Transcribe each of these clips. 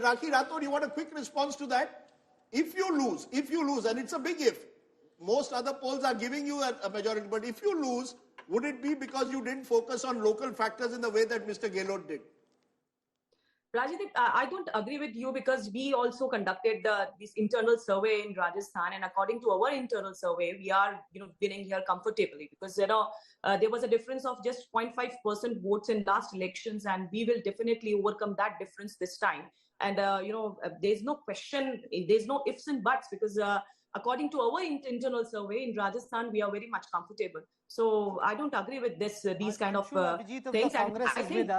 Rakhi Rathod, you want a quick response to that? If you lose, and it's a big if, most other polls are giving you a majority, but if you lose, would it be because you didn't focus on local factors in the way that Mr. Gehlot did? Rajdeep, I don't agree with you because we also conducted this internal survey in Rajasthan, and according to our internal survey, we are winning here comfortably because there was a difference of just 0.5% votes in last elections, and we will definitely overcome that difference this time. And there's no question, there's no ifs and buts because according to our internal survey in Rajasthan, we are very much comfortable. So I don't agree with these kind of things. And I think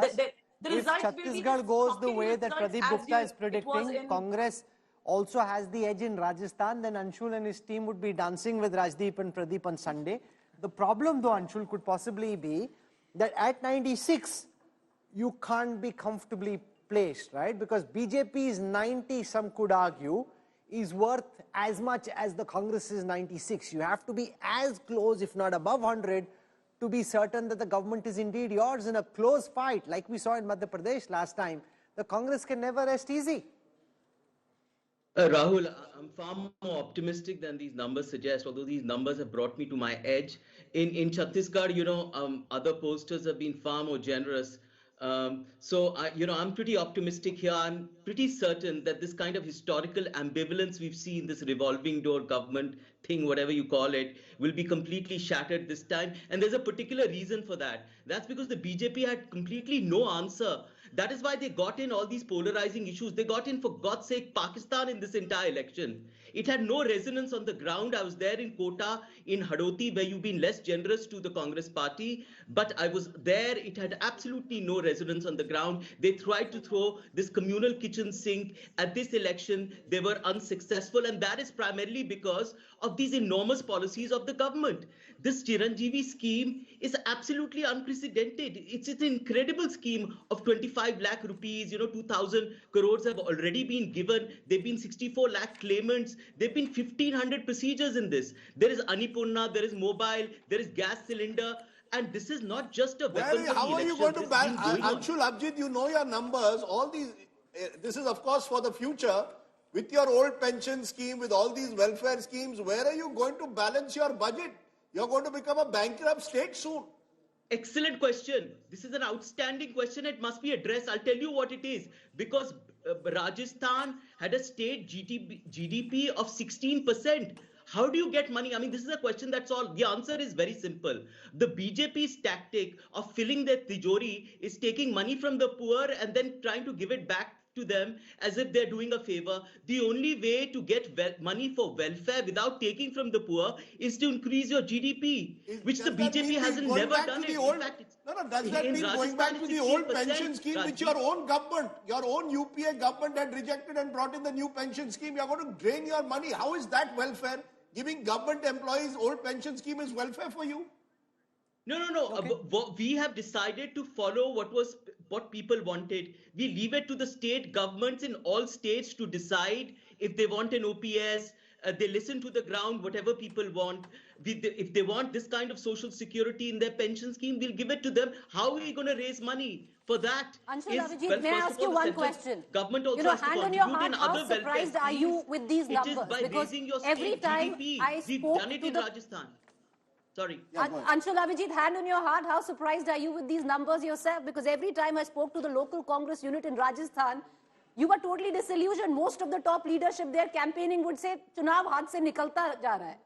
if Chhattisgarh goes the way that Pradeep Gupta is predicting, Congress also has the edge in Rajasthan, then Anshul and his team would be dancing with Rajdeep and Pradeep on Sunday. The problem though, Anshul, could possibly be that at 96, you can't be comfortably placed, right? Because BJP's 90, some could argue, is worth as much as the Congress's 96. You have to be as close, if not above 100, to be certain that the government is indeed yours. In a close fight, like we saw in Madhya Pradesh last time, the Congress can never rest easy. Rahul, I'm far more optimistic than these numbers suggest, although these numbers have brought me to my edge. In Chhattisgarh, other pollsters have been far more generous. So I'm pretty optimistic here. I'm pretty certain that this kind of historical ambivalence we've seen, this revolving door government thing, whatever you call it, will be completely shattered this time. And there's a particular reason for that. That's because the BJP had completely no answer. That is why they got in all these polarizing issues. They got in, for God's sake, Pakistan in this entire election. It had no resonance on the ground. I was there in Kota, in Hadoti, where you've been less generous to the Congress party. But I was there. It had absolutely no resonance on the ground. They tried to throw this communal kitchen sink at this election. They were unsuccessful. And that is primarily because of these enormous policies of the government. This Chiranjeevi scheme is absolutely unprecedented. It's an incredible scheme of 25 lakh rupees. 2,000 crores have already been given. There have been 64 lakh claimants. There have been 1,500 procedures in this. There is Anipurna, there is mobile, there is gas cylinder. And this is not just a weapon for the how are you going to balance? Anshul, Abhijit, you know your numbers. All these, this is of course for the future. With your old pension scheme, with all these welfare schemes, where are you going to balance your budget? You're going to become a bankrupt state soon. Excellent question. This is an outstanding question. It must be addressed. I'll tell you what it is. Because Rajasthan had a state GDP of 16%. How do you get money? I mean, this is a question that's all. The answer is very simple. The BJP's tactic of filling their tijori is taking money from the poor and then trying to give it back to them as if they're doing a favor. The only way to get money for welfare without taking from the poor is to increase your GDP, which the BJP hasn't never done. Does that mean going back to the old pension scheme, which your own government, your own UPA government had rejected and brought in the new pension scheme? You're going to drain your money. How is that welfare? Giving government employees old pension scheme is welfare for you? No. Okay. We have decided to follow what people wanted. We leave it to the state governments in all states to decide if they want an OPS. They listen to the ground, whatever people want. If they want this kind of social security in their pension scheme, we'll give it to them. How are we going to raise money for that? Anshul, may I ask you one question? Government also has to hand on your heart, how surprised are you with these numbers? It is by because raising your every state time GDP. We've done it in Rajasthan. Sorry. Anshul, Abhijit, hand on your heart, how surprised are you with these numbers yourself? Because every time I spoke to the local Congress unit in Rajasthan, you were totally disillusioned. Most of the top leadership there campaigning would say, "Chunav haath se nikalta ja raha hai."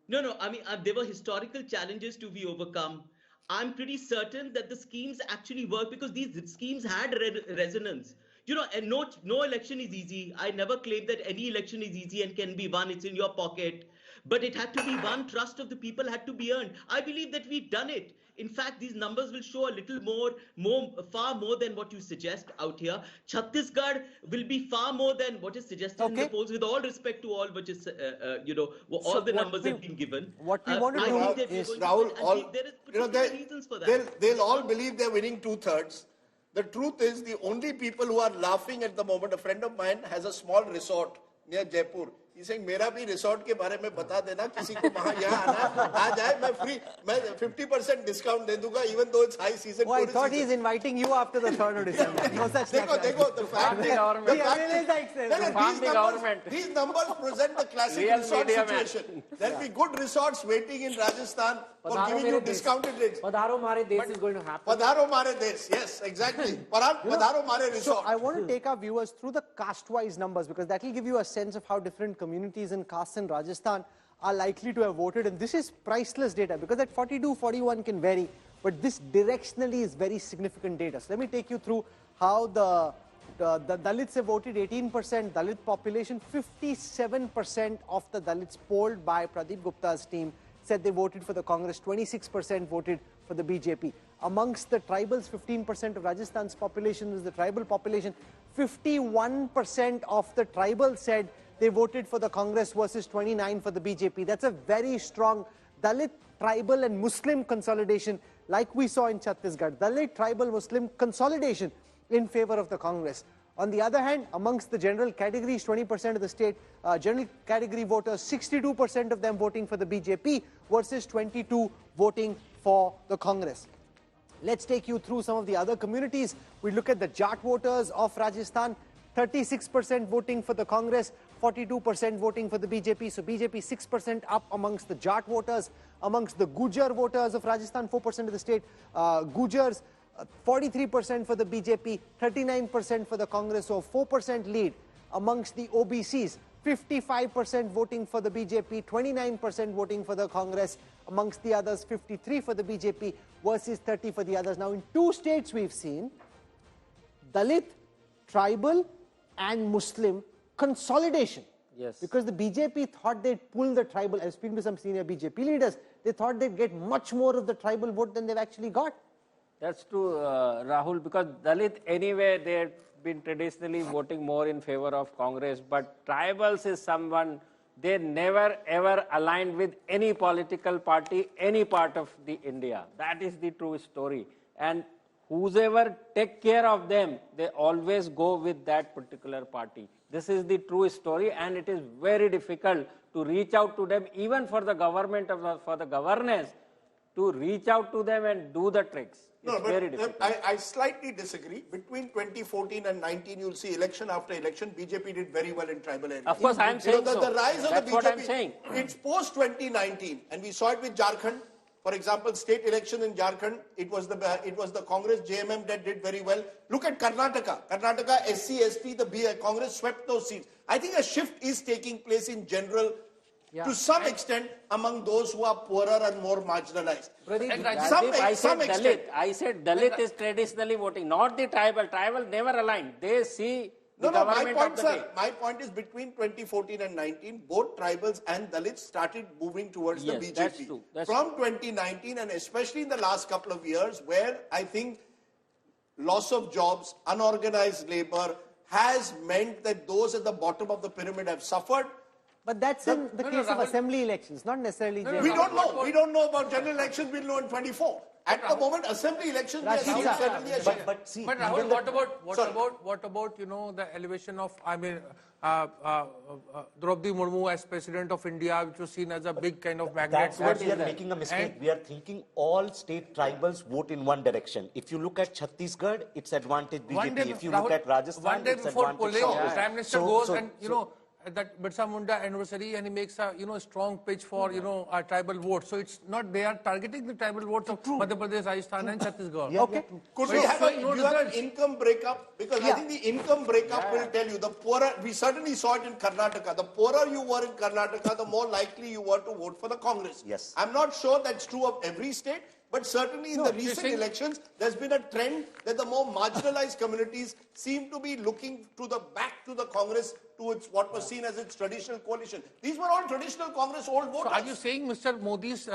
No. I mean, there were historical challenges to be overcome. I'm pretty certain that the schemes actually work because these schemes had resonance. And no election is easy. I never claimed that any election is easy and can be won. It's in your pocket. But it had to be won. Trust of the people had to be earned. I believe that we've done it. In fact, these numbers will show a little far more than what you suggest out here. Chhattisgarh will be far more than what is suggested in the polls, with all respect to all which is, all the numbers have been given. What we want to do is, Rahul, there is particular reasons for that. They'll all believe they're winning 2/3. The truth is, the only people who are laughing at the moment, a friend of mine has a small resort near Jaipur. saying मेरा भी resort के बारे में बता देना किसी को वहाँ यहाँ आना आ जाए मैं free मैं 50% discount दे दूँगा even though it's high season. Oh, I thought he's inviting you after the 3rd of December. No such thing. देखो the fact is these numbers present the classic resort situation. There'll be good resorts waiting in Rajasthan for giving you discounted rates. Padharo Mare Desh is going to happen. Padharo Mare Desh, yes, exactly. Padharo Mare Resort. So I want to take our viewers through the caste-wise numbers because that will give you a sense of how different communities and castes in Rajasthan are likely to have voted. And this is priceless data because that 42, 41 can vary, but this directionally is very significant data. So let me take you through how the Dalits have voted. 18% Dalit population, 57% of the Dalits polled by Pradeep Gupta's team said they voted for the Congress, 26% voted for the BJP. Amongst the tribals, 15% of Rajasthan's population is the tribal population. 51% of the tribals said they voted for the Congress versus 29% for the BJP. That's a very strong Dalit, tribal and Muslim consolidation like we saw in Chhattisgarh. Dalit, tribal, Muslim consolidation in favor of the Congress. On the other hand, amongst the general categories, 20% of the state general category voters, 62% of them voting for the BJP versus 22% voting for the Congress. Let's take you through some of the other communities. We look at the Jat voters of Rajasthan, 36% voting for the Congress, 42% voting for the BJP. So BJP 6% up amongst the Jat voters. Amongst the Gujar voters of Rajasthan, 4% of the state, Gujars, 43% for the BJP, 39% for the Congress, so 4% lead. Amongst the OBCs, 55% voting for the BJP, 29% voting for the Congress. Amongst the others, 53% for the BJP versus 30% for the others. Now, in 2 states we've seen Dalit, tribal and Muslim consolidation. Yes. Because the BJP thought they'd pull the tribal. I was speaking to some senior BJP leaders. They thought they'd get much more of the tribal vote than they've actually got. That's true, Rahul, because Dalit anyway, they've been traditionally voting more in favor of Congress, but tribals is someone, they never ever aligned with any political party, any part of the India. That is the true story. And whoever take care of them, they always go with that particular party. This is the true story, and it is very difficult to reach out to them, even for the government, for the governance, to reach out to them and do the tricks. It's very difficult. I slightly disagree. Between 2014 and 19, you'll see election after election, BJP did very well in tribal areas. Of course, I am saying the rise of That's the BJP, what I'm saying. It's post-2019, and we saw it with Jharkhand. For example, state election in Jharkhand, it was the Congress, JMM that did very well. Look at Karnataka. Karnataka, SC, ST, the Congress swept those seats. I think a shift is taking place in general to some extent among those who are poorer and more marginalized. I said Dalit is traditionally voting, not the tribal. Tribal never aligned. They see the government of the day. My point is between 2014 and 19, both tribals and Dalits started moving towards the BJP. That's true. From 2019 and especially in the last couple of years where I think loss of jobs, unorganized labor has meant that those at the bottom of the pyramid have suffered. But that's in the case of assembly elections, not necessarily general. We don't know. We don't know about general elections. We'll know in 24. At the moment, assembly elections, we are seeing certainly a shift. But Rahul, what about the elevation of Draupadi Murmu as President of India, which was seen as a big kind of magnet? That's where we are making a mistake. We are thinking all state tribals vote in one direction. If you look at Chhattisgarh, it's advantage BJP. If you look at Rajasthan, it's advantage Congress. Prime Minister goes and that Birsa Munda anniversary, and he makes a strong pitch for a tribal vote. So it's not they are targeting the tribal votes of Madhya Pradesh, Rajasthan, and Chhattisgarh. Okay. Could we have an income breakup? Because I think the income breakup will tell you the poorer. We certainly saw it in Karnataka. The poorer you were in Karnataka, the more likely you were to vote for the Congress. Yes. I'm not sure that's true of every state. But certainly in the recent elections, there's been a trend that the more marginalized communities seem to be looking back to the Congress, to what was seen as its traditional coalition. These were all traditional Congress old voters. So are you saying Mr. Modi's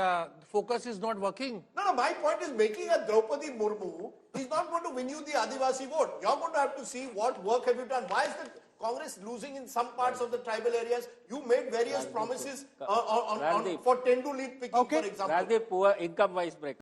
focus is not working? No, my point is making a Draupadi Murmu is not going to win you the Adivasi vote. You're going to have to see what work have you done. Why is the Congress losing in some parts of the tribal areas? You made various promises for Tendu lead picking, for example. Rajdeep, poor income-wise break.